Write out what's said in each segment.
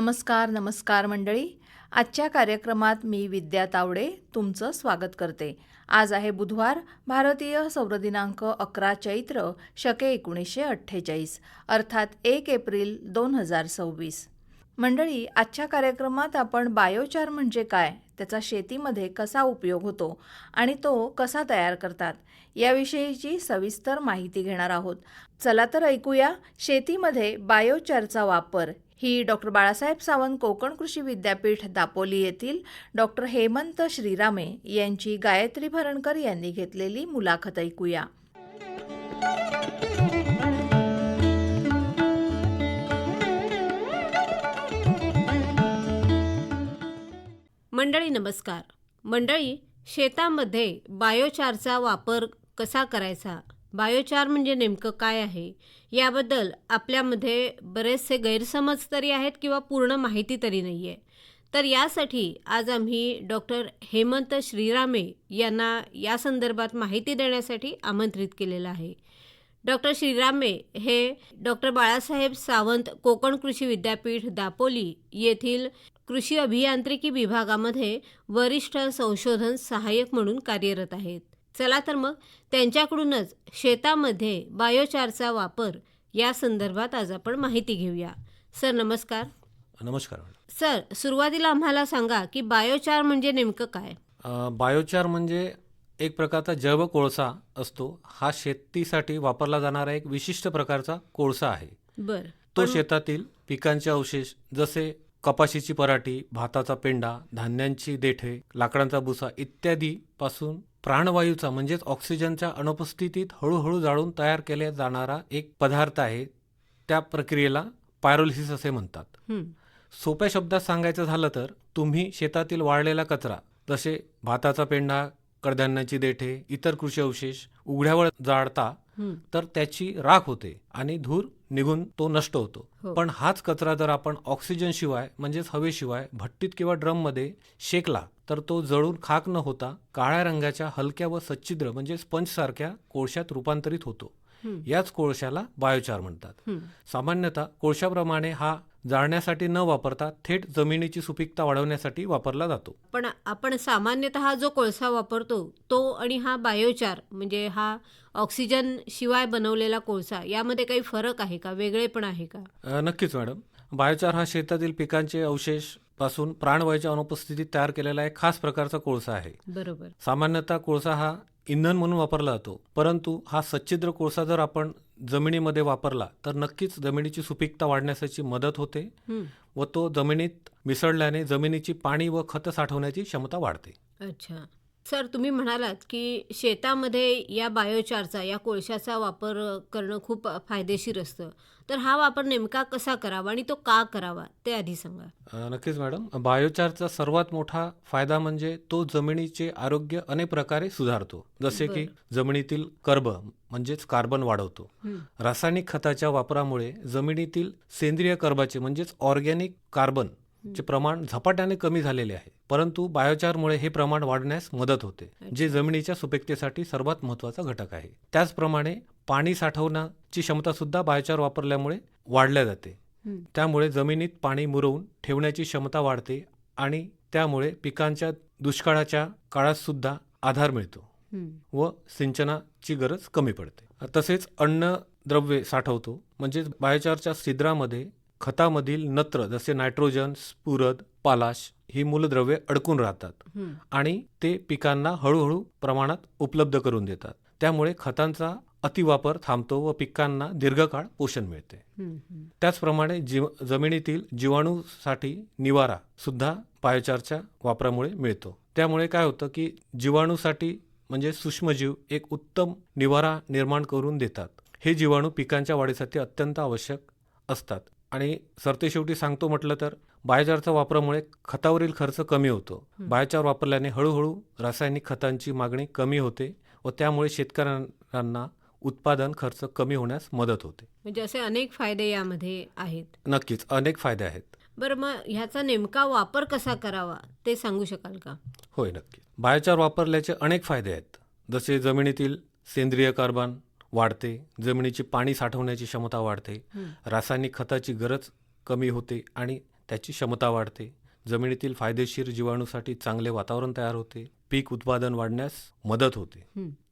नमस्कार मंडळी. आजच्या कार्यक्रमात मी विद्या तावडे तुमचं स्वागत करते. आज आहे बुधवार, भारतीय सौर दिनांक 11 चैत्र शके 1948 अर्थात 1 एप्रिल 2026. मंडळी, आजच्या कार्यक्रमात आपण बायोचार म्हणजे काय, त्याचा शेतीमध्ये कसा उपयोग होतो आणि तो कसा तयार करतात याविषयीची सविस्तर माहिती घेणार आहोत. चला तर ऐकूया. शेतीमध्ये बायोचारचा वापर ही डॉक्टर बाळासाहेब सावंत कोकण कृषी विद्यापीठ दापोली येथील डॉक्टर हेमंत श्रीरामे यांची गायत्री भरणकर यांनी घेतलेली मुलाखत ऐकूया. मंडळी नमस्कार. मंडळी, शेतामध्ये बायोचारचा वापर कसा करायचा, बायोचार म्हणजे नेमकं काय आहे याबद्दल आपल्यामध्ये बरेचसे गैरसमज तरी आहेत किंवा पूर्ण माहिती तरी नाही आहे. तर यासाठी आज आम्ही डॉक्टर हेमंत श्रीरामे यांना या संदर्भात माहिती देण्यासाठी आमंत्रित केलेलं आहे. डॉक्टर श्रीरामे हे डॉक्टर बाळासाहेब सावंत कोकण कृषी विद्यापीठ दापोली येथील कृषी अभियांत्रिकी विभागामध्ये वरिष्ठ संशोधन सहाय्यक म्हणून कार्यरत आहेत. चला तर मग त्यांच्याकडूनच शेतामध्ये बायोचारचा वापर या संदर्भात आज आपण माहिती घेऊया. सर नमस्कार. नमस्कार. सर, सुरुवातीला आम्हाला सांगा की बायोचार म्हणजे नेमकं काय? बायोचार म्हणजे एक प्रकारचा जैव कोळसा असतो. हा शेतीसाठी वापरला जाणारा एक विशिष्ट प्रकारचा कोळसा आहे. बरं. तो शेतातील पिकांचे अवशेष जसे कपाशीची पराठी, भाताचा पेंडा, धान्यांची देठे, लाकडांचा भुसा इत्यादी पासून प्राणवायूचा म्हणजेच ऑक्सिजनच्या अनुपस्थितीत हळूहळू जाळून तयार केला जाणारा एक पदार्थ आहे. त्या प्रक्रियेला पायरोलिसिस असे म्हणतात. सोप्या शब्दात सांगायचं झालं तर तुम्ही शेतातील वाळलेला कचरा जसे भाताचा पेंडा, कडधान्याची देठे, इतर कृषी अवशेष उघड्यावर जाळता तर त्याची राख होते आणि धूर निघून तो नष्ट होतो. पण हाच कचरा जर आपण ऑक्सिजन शिवाय म्हणजेच हवेशिवाय भट्टीत किंवा ड्रममध्ये शेकला तर तो जळून खाक न होता काळ्या रंगाच्या हलक्या व सच्छिद्र म्हणजे स्पंज सारख्या कोळशात रूपांतरित होतो. याच कोळशाला बायोचार म्हणतात. सामान्यतः कोळशाप्रमाणे हा जाळण्यासाठी न वापरता थेट जमिनीची सुपीकता वाढवण्यासाठी वापरला जातो. पण आपण सामान्यतः जो कोळसा वापरतो तो आणि हा बायोचार म्हणजे हा ऑक्सिजन शिवाय बनवलेला कोळसा यामध्ये काही फरक आहे का, वेगळेपण आहे का? नक्कीच मॅडम. बायोचार हा शेतातील पिकांचे अवशेष पासून प्राणवायूच्या अनुपस्थितीत तयार केलेला एक खास प्रकारचा कोळसा आहे. बरोबर. सामान्यतः कोळसा हा इंधन म्हणून वापरला जातो, परंतु हा सच्छिद्र कोळसा जर आपण जमिनीमध्ये वापरला तर नक्कीच जमिनीची सुपीकता वाढण्यासाठी मदत होते व तो जमिनीत मिसळल्याने जमिनीची पाणी व खत साठवण्याची क्षमता वाढते. अच्छा. सर, तुम्ही म्हणालात की शेतामध्ये या बायोचारचा, या कोळशाचा वापर करणं खूप फायदेशीर असतं. तर हा वापर नेमका कसा करावा आणि तो का करावा ते आधी सांगा. नक्कीच मॅडम. बायोचारचा सर्वात मोठा फायदा म्हणजे तो जमिनीचे आरोग्य अनेक प्रकारे सुधारतो. जसे की जमिनीतील कर्ब म्हणजेच कार्बन वाढवतो. रासायनिक खताच्या वापरामुळे जमिनीतील सेंद्रिय कर्बाचे म्हणजेच ऑर्गॅनिक कार्बन चे प्रमाण झपाट्याने कमी झालेले आहे, परंतु बायोचारमुळे हे प्रमाण वाढण्यास मदत होते, जे जमिनीच्या सुपीकतेसाठी सर्वात महत्त्वाचा घटक आहे. त्याचप्रमाणे पाणी साठवण्याची क्षमता सुद्धा बायोचार वापरल्यामुळे वाढल्या जाते. त्यामुळे जमिनीत पाणी मुरवून ठेवण्याची क्षमता वाढते आणि त्यामुळे पिकांच्या दुष्काळाच्या काळात सुद्धा आधार मिळतो व सिंचनाची गरज कमी पडते. तसेच अन्नद्रव्ये साठवतो. म्हणजे बायोचारच्या छिद्रामध्ये खतामधील नत्र जसे नायट्रोजन, स्फुरद, पालाश ही मूलद्रव्ये अडकून राहतात आणि ते पिकांना हळूहळू प्रमाणात उपलब्ध करून देतात. त्यामुळे खतांचा अतिवापर थांबतो व पिकांना दीर्घकाळ पोषण मिळते. त्याचप्रमाणे जमिनीतील जीवाणूसाठी निवारा सुद्धा बायोचारच्या वापरामुळे मिळतो. त्यामुळे काय होतं की जीवाणूसाठी म्हणजे सूक्ष्मजीव एक उत्तम निवारा निर्माण करून देतात. हे जीवाणू पिकांच्या वाढीसाठी अत्यंत आवश्यक असतात. आणि सरतेशेवटी सांगतो म्हटलं तर बायोचारच्या वापरामुळे खतावरील खर्च कमी होतो. बायोचार वापरल्याने हळूहळू रासायनिक खतांची मागणी कमी होते व त्यामुळे शेतकऱ्यांना उत्पादन खर्च कमी होण्यास मदत होते. म्हणजे असे अनेक फायदे यामध्ये आहेत. नक्कीच अनेक फायदे आहेत. बरं, मग ह्याचा नेमका वापर कसा करावा ते सांगू शकाल का? होय, नक्की. बायोचार वापरल्याचे अनेक फायदे आहेत. जसे जमिनीतील सेंद्रिय कार्बन वाढते, जमिनीची पाणी साठवण्याची क्षमता वाढते, रासायनिक खताची गरज कमी होते आणि त्याची क्षमता वाढते, जमिनीतील फायदेशीर जीवाणूसाठी चांगले वातावरण तयार होते, पीक उत्पादन वाढण्यास मदत होते.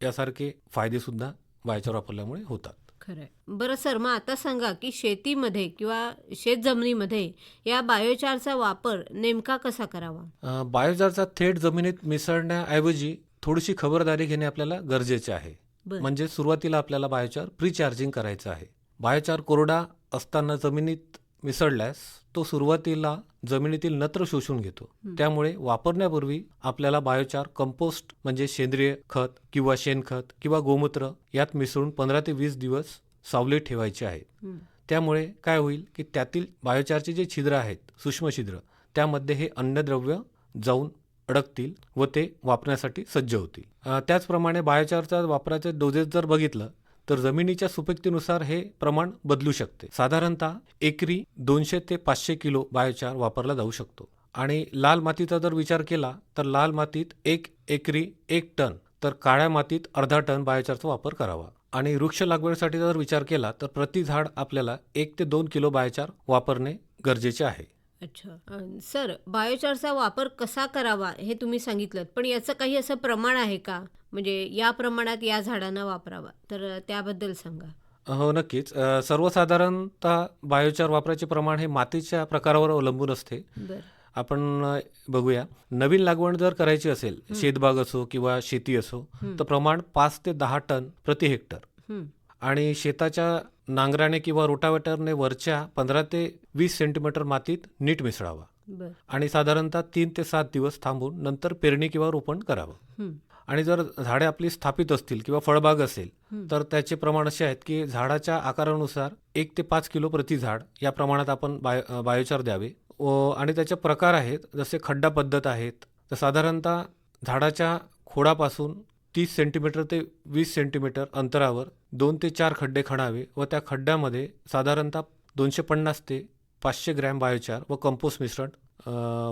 यासारखे फायदेसुद्धा बायोचार वापरल्यामुळे होतात. खरंय. बरं सर, मग आता सांगा की शेतीमध्ये किंवा शेतजमिनीमध्ये या बायोचारचा वापर नेमका कसा करावा? बायोचारचा थेट जमिनीत मिसळण्याऐवजी थोडीशी खबरदारी घेणे आपल्याला गरजेचे आहे. बरं. म्हणजे सुरुवातीला आपल्याला बायोचार प्रीचार्जिंग करायचं आहे. बायोचार कोरडा असताना जमिनीत मिसळल्यास तो सुरुवातीला जमिनीतील नत्र शोषून घेतो. त्यामुळे वापरण्यापूर्वी आपल्याला बायोचार कंपोस्ट म्हणजे सेंद्रिय खत किंवा शेणखत किंवा गोमूत्र यात मिसळून 15 ते 20 दिवस सावलीत ठेवायचे आहे. त्यामुळे काय होईल की त्यातील बायोचारचे जे छिद्र आहेत, सूक्ष्म छिद्र, त्यामध्ये हे अन्नद्रव्य जाऊन अडकतील व ते वापरण्यासाठी सज्ज होतील. त्याचप्रमाणे बायोचारचा वापराचे डोजेस जर बघितलं तर जमिनीच्या सुपीकतेनुसार हे प्रमाण बदलू शकते. साधारणतः एकरी 200 ते 500 किलो बायोचार वापरला जाऊ शकतो. आणि लाल मातीचा जर विचार केला तर लाल मातीत एकरी 1 टन तर काळ्या मातीत अर्धा टन बायोचारचा वापर करावा. आणि वृक्ष लागवडीसाठी जर विचार केला तर प्रति झाड आपल्याला 1 ते 2 किलो बायोचार वापरणे गरजेचे आहे. अच्छा. सर, बायोचारचा वापर कसा करावा हे तुम्ही सांगितलं, पण याचं काही असं प्रमाण आहे का? म्हणजे या प्रमाणात या झाडांना वापरावा, तर त्याबद्दल सांगा. हो, नक्कीच. सर्वसाधारणतः बायोचार वापराचे प्रमाण हे मातीच्या प्रकारावर अवलंबून असते. बरं. आपण बघूया, नवीन लागवड जर करायची असेल, शेतबाग असो किंवा शेती असो, तर प्रमाण 5 ते 10 टन प्रति हेक्टर. आणि शेताच्या नांगराने किंवा रोटावेटरने वरच्या 15 ते 20 सेंटीमीटर मातीत नीट मिसळावा. बरं. आणि साधारणतः 3 ते 7 दिवस थांबून नंतर पेरणी किंवा रोपण करावं. आणि जर झाडे आपली स्थापित असतील किंवा फळबाग असेल तर त्याचे प्रमाण असे आहेत की झाडाच्या आकारानुसार 1 ते 5 किलो प्रति झाड या प्रमाणात आपण बायोचार द्यावे. आणि त्याचे प्रकार आहेत, जसे खड्डा पद्धत आहेत. तर साधारणतः झाडाच्या खोडापासून 30 सेंटीमीटर ते 20 सेंटीमीटर अंतरावर 2 ते 4 खड्डे खणावे व त्या खड्ड्यामध्ये साधारणतः 250 ते 500 ग्रॅम बायोचार व कंपोस्ट मिश्रण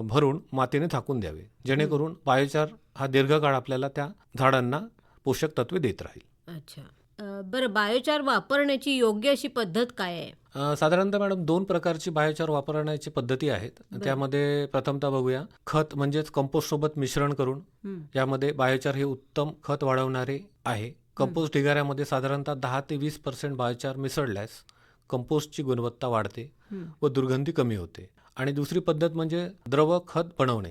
भरून मातीने झाकून द्यावे, जेणेकरून बायोचार हा दीर्घकाळ आपल्याला त्या झाडांना पोषक तत्वे देत राहील. अच्छा. बरं, बायोचार वापरण्याची योग्य अशी पद्धत काय आहे? साधारणतः मॅडम 2 प्रकारची बायोचार वापरण्याची पद्धती आहेत. त्यामध्ये प्रथमतः बघूया, खत म्हणजेच कंपोस्ट सोबत मिश्रण करून यामध्ये बायोचार हे उत्तम खत वाढवणारे आहे. कंपोस्ट ढिगाऱ्यामध्ये साधारणतः 10 ते 20% बायोचार मिसळल्यास कंपोस्टची गुणवत्ता वाढते व दुर्गंधी कमी होते. आणि दुसरी पद्धत म्हणजे द्रव खत बनवणे.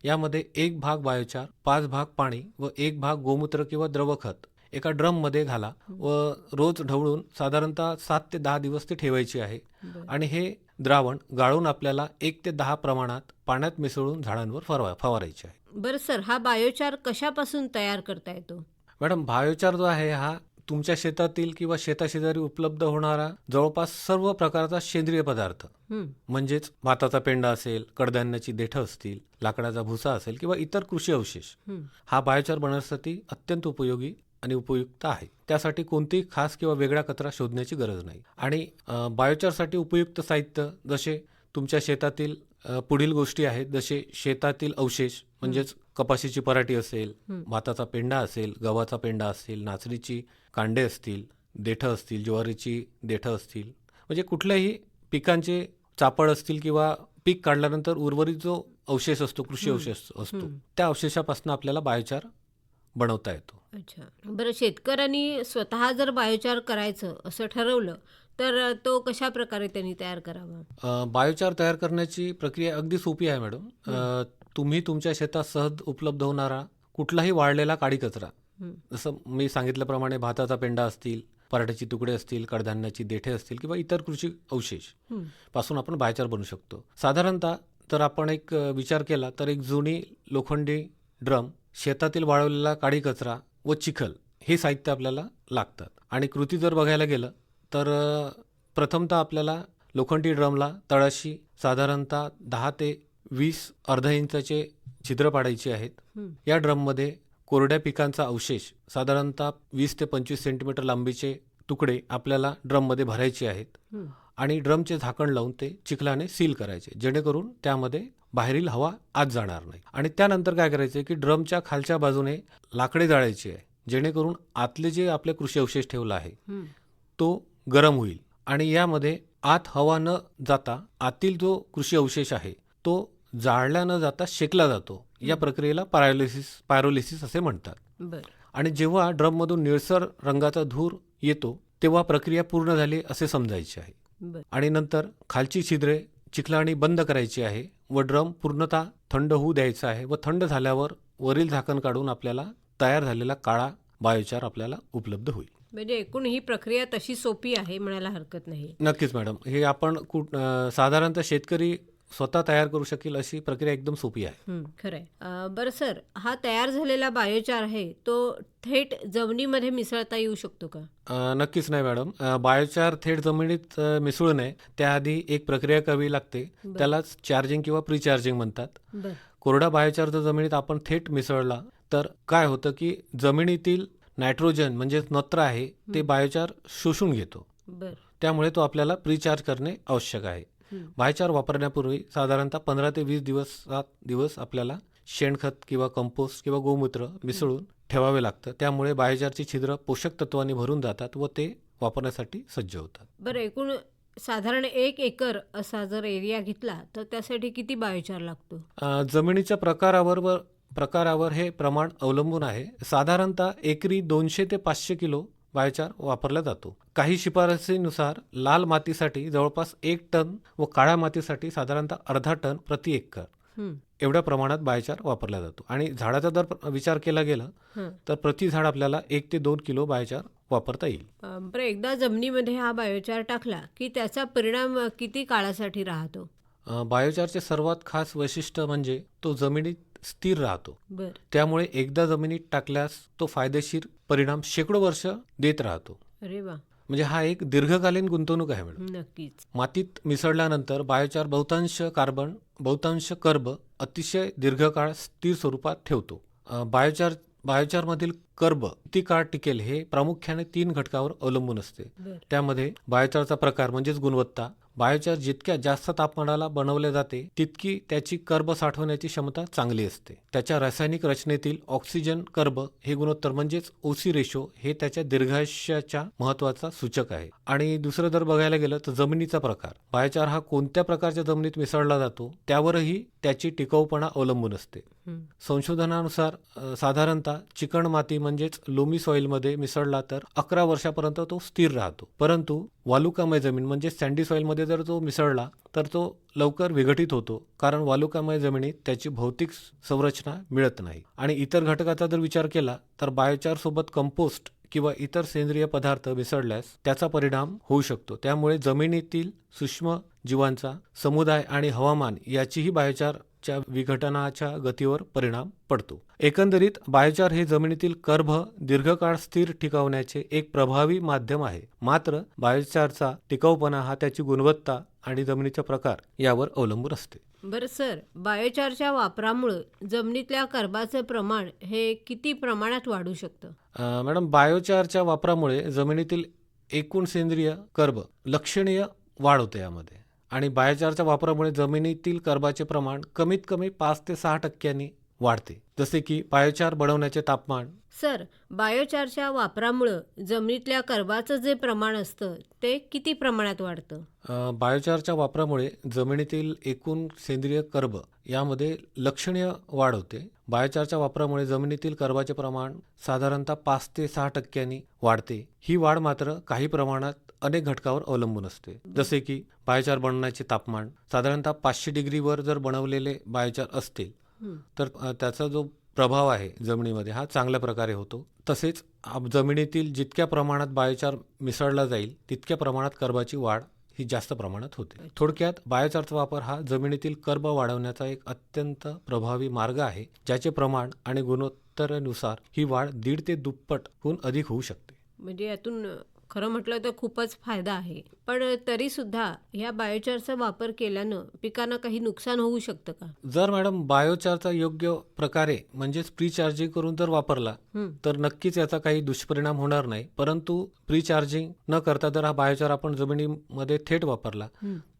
यामध्ये 1 भाग बायोचार, 5 भाग पाणी व 1 भाग गोमूत्र किंवा द्रव खत एका ड्रममध्ये घाला व रोज ढवळून साधारणतः 7 ते 10 दिवस ते ठेवायचे आहे. आणि हे द्रावण गाळून आपल्याला 1 ते 10 प्रमाणात पाण्यात मिसळून झाडांवर फवारायचे आहे. बरं सर, हा बायोचार कशापासून तयार करता येतो? मॅडम, बायोचार जो आहे हा तुमच्या शेतातील किंवा शेताशेजारी उपलब्ध होणारा जवळपास सर्व प्रकारचा सेंद्रिय पदार्थ, म्हणजेच भाताचा पेंडा असेल, कडधान्याची देठं असतील, लाकडाचा भुसा असेल किंवा इतर कृषी अवशेष, हा बायोचार बनवण्यासाठी अत्यंत उपयोगी आणि उपयुक्त आहे. त्यासाठी कोणतीही खास किंवा वेगळा कचरा शोधण्याची गरज नाही. आणि बायोचारसाठी उपयुक्त साहित्य जसे तुमच्या शेतातील पुढील गोष्टी आहेत, जसे शेतातील अवशेष म्हणजेच कपाशीची पराठी असेल, भाताचा पेंडा असेल, गव्हाचा पेंडा असेल, नाचणीची कांडे असतील, देठं असतील, ज्वारीची देठं असतील, म्हणजे कुठल्याही पिकांचे चापड असतील किंवा पीक काढल्यानंतर उर्वरित जो अवशेष असतो, कृषी अवशेष असतो, त्या अवशेषापासून आपल्याला बायोचार बनवता येतो. अच्छा. बरं, शेतकऱ्यांनी स्वतः जर बायोचार करायचं असं ठरवलं तर तो कशा प्रकारे त्यांनी तयार करावा? बायोचार तयार करण्याची प्रक्रिया अगदी सोपी आहे मॅडम. तुम्ही तुमच्या शेतात सहज उपलब्ध होणारा कुठलाही वाळलेला काडी कचरा, जसं मी सांगितल्याप्रमाणे भाताचा पेंडा असतील, पराठ्याची तुकडे असतील, कडधान्याची देठे असतील किंवा इतर कृषी अवशेष पासून आपण बायोचार बनवू शकतो. साधारणतः जर आपण एक विचार केला तर एक जुनी लोखंडी ड्रम, शेतातील वाळवलेला काडी कचरा व चिखल हे साहित्य आपल्याला लागतात. आणि कृती जर बघायला गेलं तर प्रथमतः आपल्याला लोखंडी ड्रमला तळाशी साधारणतः 10 ते 20 अर्धा इंचाचे छिद्र पाडायचे आहेत. या ड्रममध्ये कोरड्या पिकांचा अवशेष साधारणतः 20 ते 25 सेंटीमीटर लांबीचे तुकडे आपल्याला ड्रममध्ये भरायचे आहेत. आणि ड्रमचे झाकण लावून ते चिखलाने सील करायचे, जेणेकरून त्यामध्ये बाहेरील हवा आत जाणार नाही. आणि त्यानंतर काय करायचे की ड्रमच्या खालच्या बाजूने लाकडे जाळायची आहे, जेणेकरून आतले जे आपले कृषी अवशेष ठेवला आहे तो गरम होईल. आणि यामध्ये आत हवा न जाता आतील जो कृषी अवशेष आहे तो जाळला न जाता शेकला जातो. या प्रक्रियेला पायरोलिसिस असे म्हणतात. बरं. आणि जेव्हा ड्रममधून निळसर रंगाचा धूर येतो तेव्हा प्रक्रिया पूर्ण झाली असे समजायचे आहे. बरं. आणि नंतर खालची छिद्रे चिखलाने बंद करायची आहे व ड्रम पूर्णतः थंड होऊ द्यायचा आहे व थंड झाल्यावर वरील झाकण काढून आपल्याला तयार झालेला काळा बायोचार आपल्याला उपलब्ध होईल. म्हणजे एकूण ही प्रक्रिया तशी सोपी आहे म्हणायला हरकत नाही. नक्कीच मॅडम, हे आपण साधारणतः शेतकरी स्वतः तयार करू शकेल अशी प्रक्रिया एकदम सोपी आहे. खरंय. बरं सर, हा तयार झालेला बायोचार आहे तो थेट जमिनीमध्ये मिसळता येऊ शकतो का? नक्कीच नाही मॅडम. बायोचार थेट जमिनीत मिसळू नये त्याआधी एक प्रक्रिया करावी लागते. त्यालाच चार्जिंग किंवा प्री चार्जिंग म्हणतात. बरं. कोरडा बायोचार जर जमिनीत आपण थेट मिसळला तर काय होतं की जमिनीतील नायट्रोजन म्हणजे नत्र आहे ते बायोचार शोषून घेतो. बरं. त्यामुळे तो आपल्याला प्रीचार्ज करणे आवश्यक आहे. बायोचार वापरण्यापूर्वी साधारणतः 15 ते 20 दिवस आपल्याला शेणखत किंवा कंपोस्ट किंवा गोमूत्र मिसळून ठेवावे लागतं. त्यामुळे बायोचारची छिद्र पोषक तत्वांनी भरून जातात व ते वापरण्यासाठी सज्ज होतात. बरं, एकूण साधारण 1 एकर असा जर एरिया घेतला तर त्यासाठी किती बायोचार लागतो? जमिनीच्या प्रकारावर हे प्रमाण अवलंबून आहे. साधारणतः एकरी 200 ते 500 किलो बायोचार वापरला जातो. काही शिफारसीनुसार लाल मातीसाठी जवळपास 1 टन व काळ्या मातीसाठी साधारणतः अर्धा टन प्रति एकर एवढ्या प्रमाणात बायोचार वापरला जातो. आणि झाडाचा जर विचार केला गेला तर प्रति झाड आपल्याला 1 ते 2 किलो बायोचार वापरता येईल. बरं, एकदा जमिनीमध्ये हा बायोचार टाकला की त्याचा परिणाम किती काळासाठी राहतो? बायोचारचे सर्वात खास वैशिष्ट्य म्हणजे तो जमिनीत स्थिर राहतो. बरं. त्यामुळे एकदा जमिनीत टाकल्यास तो फायदेशीर परिणाम शेकडो वर्ष देत राहतो. अरे वा. म्हणजे हा एक दीर्घकालीन गुंतवणूक आहे मॅडम. नक्कीच. मातीत मिसळल्यानंतर बायोचार बहुतांश कर्ब अतिशय दीर्घकाळ स्थिर स्वरूपात ठेवतो. बायोचारमधील कर्ब किती काळ टिकेल हे प्रामुख्याने 3 घटकावर अवलंबून असते. त्यामध्ये बायोचारचा प्रकार म्हणजेच गुणवत्ता. बायोचार जितक्या जास्त तापमानाला बनवले जाते तितकी त्याची कर्ब साठवण्याची क्षमता चांगली असते. त्याच्या रासायनिक रचनेतील ऑक्सिजन कर्ब हे गुणोत्तर म्हणजेच ओसी रेशो हे त्याच्या दीर्घायुष्याच्या महत्वाचा सूचक आहे. आणि दुसरं जर बघायला गेलं तर जमिनीचा प्रकार. बायोचार हा कोणत्या प्रकारच्या जमिनीत मिसळला जातो त्यावरही त्याची टिकाऊपणा अवलंबून असते. संशोधनानुसार साधारणतः चिकण माती म्हणजेच लोमी सॉइलमध्ये मिसळला तर 11 वर्षापर्यंत तो स्थिर राहतो. परंतु वालुकामय जमीन म्हणजे सँडी सॉइलमध्ये जर तो मिसळला तर तो लवकर विघटित होतो, कारण वालुकामय जमिनीत त्याची भौतिक संरचना मिळत नाही. आणि इतर घटकाचा जर विचार केला तर बायोचार सोबत कंपोस्ट किंवा इतर सेंद्रिय पदार्थ मिसळल्यास त्याचा परिणाम होऊ शकतो. त्यामुळे जमिनीतील सूक्ष्म जीवांचा समुदाय आणि हवामान याचीही बायोचारच्या विघटनाच्या गतीवर परिणाम पडतो. एकंदरीत बायोचार हे जमिनीतील कर्ब दीर्घकाळ स्थिर टिकवण्याचे एक प्रभावी माध्यम आहे. मात्र बायोचारचा टिकाऊपणा हा त्याची गुणवत्ता आणि जमिनीचा प्रकार यावर अवलंबून असते. बरं सर, बायोचारच्या वापरामुळे जमिनीतल्या कर्बाचं प्रमाण हे किती प्रमाणात वाढू शकतं? मॅडम, बायोचारच्या वापरामुळे जमिनीतील एकूण सेंद्रिय कर्ब लक्षणीय वाढ होते यामध्ये. आणि बायोचारच्या वापरामुळे जमिनीतील कर्बाचे प्रमाण कमीत कमी 5 ते 6% वाढते. जसे की बायोचार बनवण्याचे तापमान. सर, बायोचारच्या वापरामुळं जमिनीतल्या कर्बाचं जे प्रमाण असतं ते किती प्रमाणात वाढतं? बायोचारच्या वापरामुळे जमिनीतील एकूण सेंद्रिय कर्ब यामध्ये लक्षणीय वाढ होते. बायोचारच्या वापरामुळे जमिनीतील कर्बाचे प्रमाण साधारणतः 5 ते 6% वाढते. ही वाढ मात्र काही प्रमाणात अनेक घटकावर अवलंबून असते. जसे की बायोचार बनवण्याचे तापमान. साधारणतः 500 डिग्रीवर जर बनवलेले बायोचार असतील तर त्याचा जो प्रभाव आहे जमिनीमध्ये हा चांगल्या प्रकारे होतो. तसेच जमिनीतील जितक्या प्रमाणात बायोचार मिसळला जाईल तितक्या प्रमाणात कर्बाची वाढ ही जास्त प्रमाणात होते. थोडक्यात बायोचारचा वापर हा जमिनीतील कर्ब वाढवण्याचा एक अत्यंत प्रभावी मार्ग आहे, ज्याचे प्रमाण आणि गुणोत्तरानुसार ही वाढ 1.5 ते दुप्पटहून अधिक होऊ शकते. म्हणजे यातून खरं म्हटलं तर खूपच फायदा आहे. पण तरी सुद्धा ह्या बायोचारचा वापर केल्यानं पिकांना काही नुकसान होऊ शकतं का? जर मॅडम बायोचारचा योग्य प्रकारे म्हणजेच प्री चार्जिंग करून जर वापरला तर नक्कीच याचा काही दुष्परिणाम होणार नाही. परंतु प्री चार्जिंग न करता जर हा बायोचार आपण जमिनीमध्ये थेट वापरला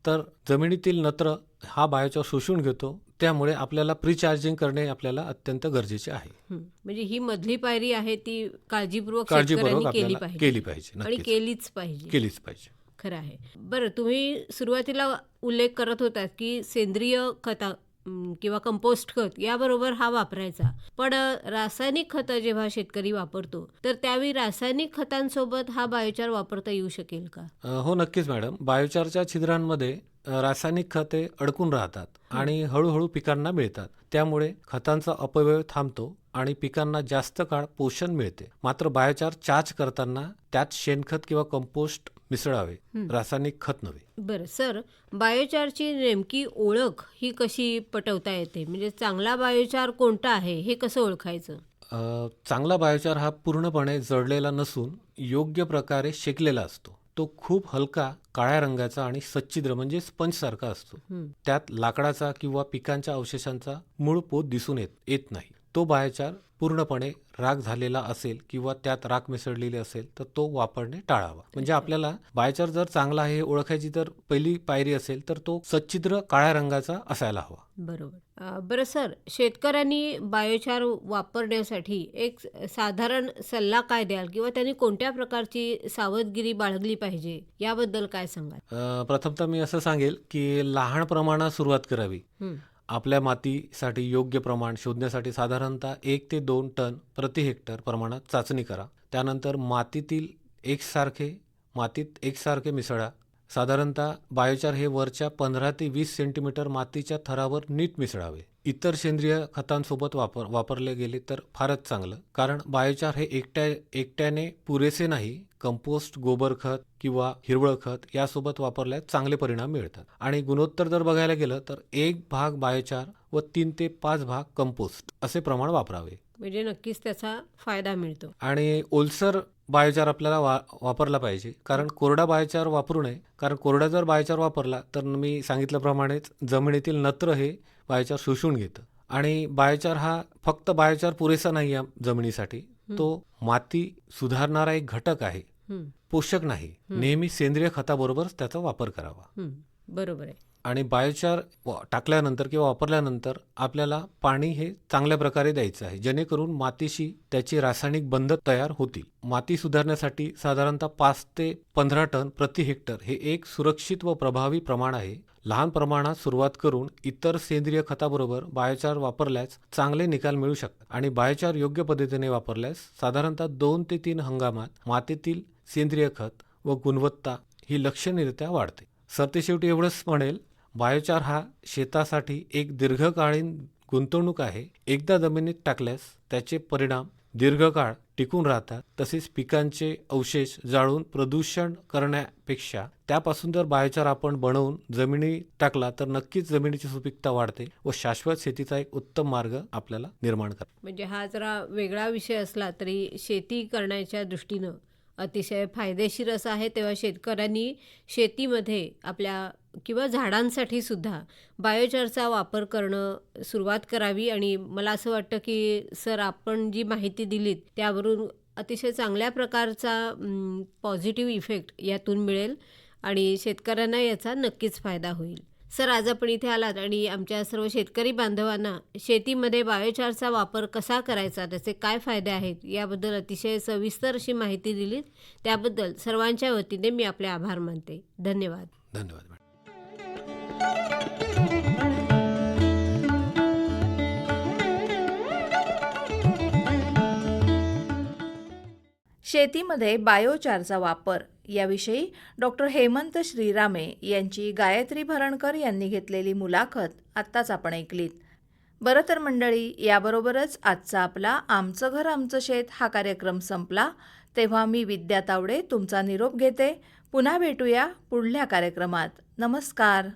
तर जमिनीतील नत्र हा बायोचार शोषून घेतो. त्यामुळे आपल्याला प्री चार्जिंग करणे आपल्याला अत्यंत गरजेचे आहे. म्हणजे ही मधली पायरी आहे ती काळजीपूर्वक आपल्याला केली केली पाहिजे. आणि नक्कीच केलीच पाहिजे. केलीच पाहिजे. खरं आहे. बरं, तुम्ही सुरुवातीला उल्लेख करत होतात की सेंद्रिय किंवा कंपोस्ट खत याबरोबर हा वापरायचा. पण रासायनिक खतं जेव्हा शेतकरी वापरतो, तर त्यावेळी रासायनिक खतांसोबत हा बायोचार वापरता येऊ शकेल का? हो, नक्कीच मॅडम. बायोचारच्या छिद्रांमध्ये रासायनिक खते अडकून राहतात आणि हळूहळू पिकांना मिळतात. त्यामुळे खतांचा अपव्यय थांबतो आणि पिकांना जास्त काळ पोषण मिळते. मात्र बायोचार चार्ज करताना त्यात शेणखत किंवा कंपोस्ट मिसळावे, रासायनिक खत नव्हे. बरं सर, बायोचारची नेमकी ओळख ही कशी पटवता येते? म्हणजे चांगला बायोचार कोणता आहे हे कसं ओळखायचं? चांगला बायोचार हा पूर्णपणे जळलेला नसून योग्य प्रकारे शेकलेला असतो. तो खूप हलका काळ्या रंगाचा आणि सच्छिद्र म्हणजे स्पंजसारखा असतो. त्यात लाकडाचा किंवा पिकांच्या अवशेषांचा मूळ पोत दिसून येत नाही. तो बायोचार पूर्णपणे राख झालेला असेल किंवा त्यात राख मिसळलेली असेल तर तो वापरणे टाळावा. म्हणजे आपल्याला बायोचार जर चांगला आहे हे ओळखायची तर पहिली पायरी असेल तर तो सच्छिद्र काळ्या रंगाचा असायला हवा. बरोबर. बरं सर, शेतकऱ्यांनी बायोचार वापरण्यासाठी एक साधारण सल्ला काय द्याल किंवा त्यांनी कोणत्या प्रकारची सावधगिरी बाळगली पाहिजे याबद्दल काय सांगाल? प्रथमतः मी असं सांगेल की लहान प्रमाणात सुरुवात करावी. आपल्या मातीसाठी योग्य प्रमाण शोधण्यासाठी साधारणतः 1 ते 2 टन प्रति हेक्टर प्रमाणात चाचणी करा. त्यानंतर मातीत एकसारखे मिसळा. साधारणतः बायोचार हे वरच्या 15 ते 20 सेंटीमीटर मातीच्या थरावर नीट मिसळावे. इतर सेंद्रिय खतांसोबत वापरले गेले तर फारच चांगलं, कारण बायोचार हे एकट्याने पुरेसे नाही. कंपोस्ट, गोबर खत किंवा हिरवळ खत यासोबत वापरल्यास चांगले परिणाम मिळतात. आणि गुणोत्तर जर बघायला गेलं तर 1 भाग बायोचार व 3 ते 5 भाग कंपोस्ट असे प्रमाण वापरावे. म्हणजे नक्कीच त्याचा फायदा मिळतो. आणि ओलसर बायोचार आपल्याला वापरला पाहिजे, कारण कोरडा बायोचार वापरू नये. कारण कोरडा जर बायोचार वापरला तर मी सांगितल्याप्रमाणेच जमिनीतील नत्र हे बायोचार शोषून घेतं. आणि बायोचार हा फक्त बायोचार पुरेसा नाही आहे जमिनीसाठी. तो माती सुधारणारा एक घटक आहे, पोषक नाही. नेहमी सेंद्रिय खताबरोबरच त्याचा वापर करावा. बरोबर आहे. आणि बायोचार टाकल्यानंतर किंवा वापरल्यानंतर आपल्याला पाणी हे चांगल्या प्रकारे द्यायचं आहे, जेणेकरून मातीशी त्याची रासायनिक बंध तयार होतील. माती सुधारण्यासाठी साधारणतः 5 ते 15 टन प्रति हेक्टर हे एक सुरक्षित व प्रभावी प्रमाण आहे. लहान प्रमाणात सुरुवात करून इतर सेंद्रिय खताबरोबर बायोचार वापरल्यास चांगले निकाल मिळू शकतात. आणि बायोचार योग्य पद्धतीने वापरल्यास साधारणतः 2 ते 3 हंगामात मातीतील सेंद्रिय खत व गुणवत्ता ही लक्षणीयरित्या वाढते. सरतेशेवटी एवढंच म्हणेल, बायोचार हा शेतासाठी एक दीर्घकालीन गुंतवणूक आहे. एकदा जमिनीत टाकल्यास त्याचे परिणाम दीर्घकाळ टिकून राहतात. तसेच पिकांचे अवशेष जाळून प्रदूषण करण्यापेक्षा त्यापासून जर बायोचार आपण बनवून जमिनीत टाकला तर नक्कीच जमिनीची सुपीकता वाढते व शाश्वत शेतीचा एक उत्तम मार्ग आपल्याला निर्माण करतो. म्हणजे हा जरा वेगळा विषय असला तरी शेती करण्याच्या दृष्टीनं अतिशय फायदेशीर असं आहे. तेव्हा शेतकऱ्यांनी शेतीमध्ये आपल्या किंवा झाडांसाठी सुद्धा बायोचारचा वापर करणं सुरुवात करावी. आणि मला असं वाटतं की सर, आपण जी माहिती दिलीत त्यावरून अतिशय चांगल्या प्रकारचा पॉझिटिव्ह इफेक्ट यातून मिळेल आणि शेतकऱ्यांना याचा नक्कीच फायदा होईल. सर, आज आपण इथे आलात आणि आमच्या सर्व शेतकरी बांधवांना शेतीमध्ये बायोचारचा वापर कसा करायचा, त्याचे काय फायदे आहेत याबद्दल अतिशय सविस्तर अशी माहिती दिलीत. त्याबद्दल सर्वांच्या वतीने मी आपले आभार मानते. धन्यवाद. धन्यवाद मॅडम. शेतीमध्ये बायोचारचा वापर याविषयी डॉक्टर हेमंत श्रीरामे यांची गायत्री भरणकर यांनी घेतलेली मुलाखत आत्ताच आपण ऐकलीत. बरं तर मंडळी, याबरोबरच आजचा आपला आमचं घर आमचं शेत हा कार्यक्रम संपला. तेव्हा मी विद्या तावडे तुमचा निरोप घेते. पुन्हा भेटूया पुढल्या कार्यक्रमात. नमस्कार.